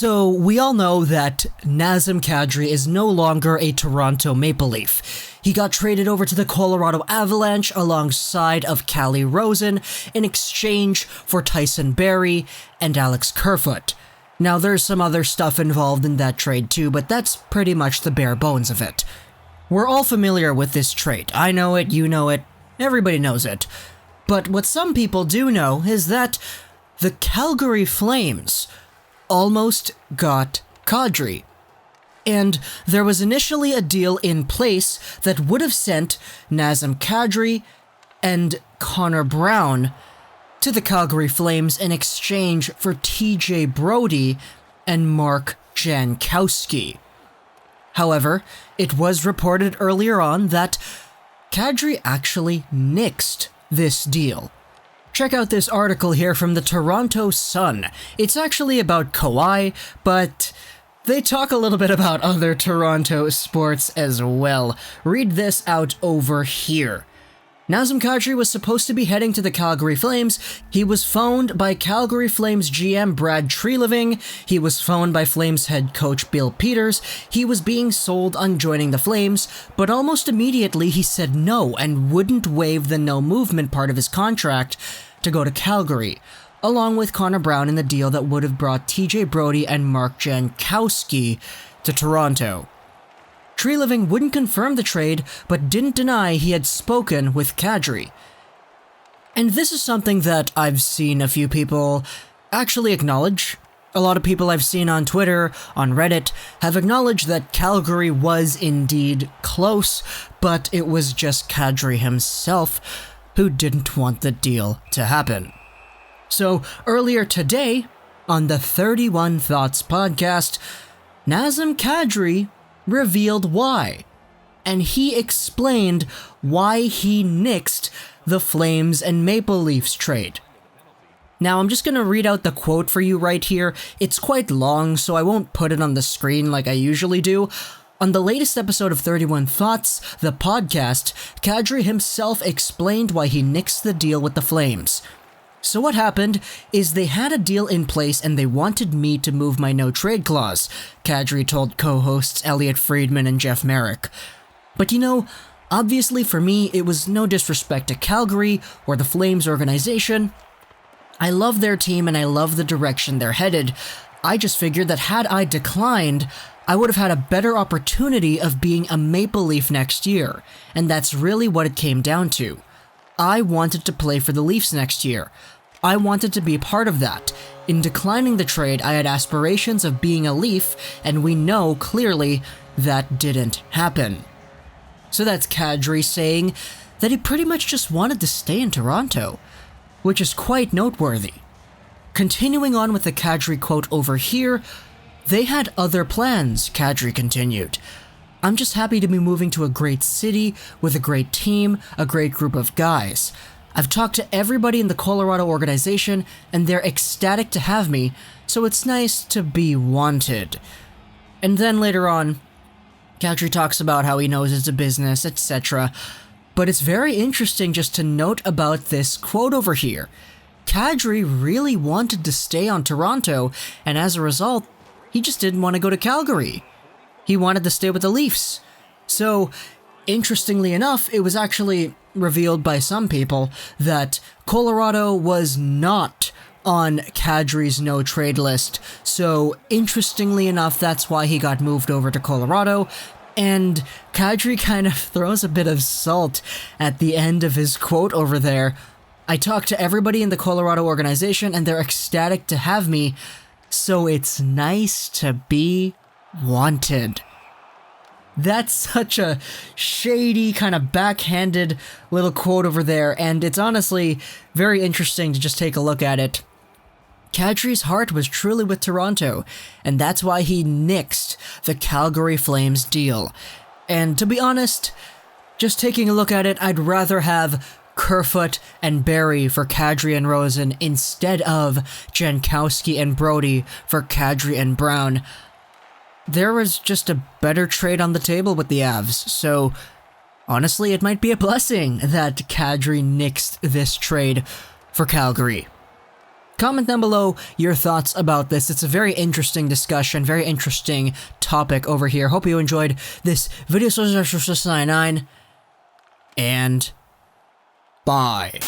So, we all know that Nazem Kadri is no longer a Toronto Maple Leaf. He got traded over to the Colorado Avalanche alongside of Calle Rosen in exchange for Tyson Barrie and Alex Kerfoot. Now, there's some other stuff involved in that trade too, but that's pretty much the bare bones of it. We're all familiar with this trade. I know it, you know it, everybody knows it. But what some people do know is that the Calgary Flames almost got Kadri. And there was initially a deal in place that would have sent Nazem Kadri and Connor Brown to the Calgary Flames in exchange for TJ Brodie and Mark Jankowski. However, it was reported earlier on that Kadri actually nixed this deal. Check out this article here from the Toronto Sun. It's actually about Kawhi, but they talk a little bit about other Toronto sports as well. Read this out over here. Nazem Kadri was supposed to be heading to the Calgary Flames. He was phoned by Calgary Flames GM Brad Treliving. He was phoned by Flames head coach Bill Peters. He was being sold on joining the Flames, but almost immediately he said no and wouldn't waive the no movement part of his contract to go to Calgary, along with Connor Brown in the deal that would have brought TJ Brodie and Mark Jankowski to Toronto. Treliving wouldn't confirm the trade, but didn't deny he had spoken with Kadri. And this is something that I've seen a few people actually acknowledge. A lot of people I've seen on Twitter, on Reddit, have acknowledged that Calgary was indeed close, but it was just Kadri himself who didn't want the deal to happen. So, earlier today, on the 31 Thoughts podcast, Nazem Kadri revealed why, and he explained why he nixed the Flames and Maple Leafs trade. Now, I'm just going to read out the quote for you right here. It's quite long, so I won't put it on the screen like I usually do. On the latest episode of 31 Thoughts, the podcast, Kadri himself explained why he nixed the deal with the Flames. So what happened is they had a deal in place and they wanted me to move my no-trade clause, Kadri told co-hosts Elliotte Friedman and Jeff Merrick. But you know, obviously for me, it was no disrespect to Calgary or the Flames organization. I love their team and I love the direction they're headed. I just figured that had I declined, I would have had a better opportunity of being a Maple Leaf next year, and that's really what it came down to. I wanted to play for the Leafs next year. I wanted to be a part of that. In declining the trade, I had aspirations of being a Leaf, and we know clearly that didn't happen. So that's Kadri saying that he pretty much just wanted to stay in Toronto, which is quite noteworthy. Continuing on with the Kadri quote over here, they had other plans, Kadri continued. I'm just happy to be moving to a great city with a great team, a great group of guys. I've talked to everybody in the Colorado organization and they're ecstatic to have me, so it's nice to be wanted. And then later on, Kadri talks about how he knows it's a business, etc. But it's very interesting just to note about this quote over here. Kadri really wanted to stay on Toronto, and as a result, he just didn't want to go to Calgary. He wanted to stay with the Leafs. So, interestingly enough, it was actually revealed by some people that Colorado was not on Kadri's no-trade list. So, interestingly enough, that's why he got moved over to Colorado. And Kadri kind of throws a bit of salt at the end of his quote over there. I talked to everybody in the Colorado organization and they're ecstatic to have me, so it's nice to be wanted. That's such a shady, kind of backhanded little quote over there, and it's honestly very interesting to just take a look at it. Kadri's heart was truly with Toronto, and that's why he nixed the Calgary Flames deal. And to be honest, just taking a look at it, I'd rather have Kerfoot and Barrie for Kadri and Rosen instead of Jankowski and Brodie for Kadri and Brown. There was just a better trade on the table with the Avs, so honestly it might be a blessing that Kadri nixed this trade for Calgary. Comment down below your thoughts about this. It's a very interesting discussion, very interesting topic over here. Hope you enjoyed this video. 99, and bye.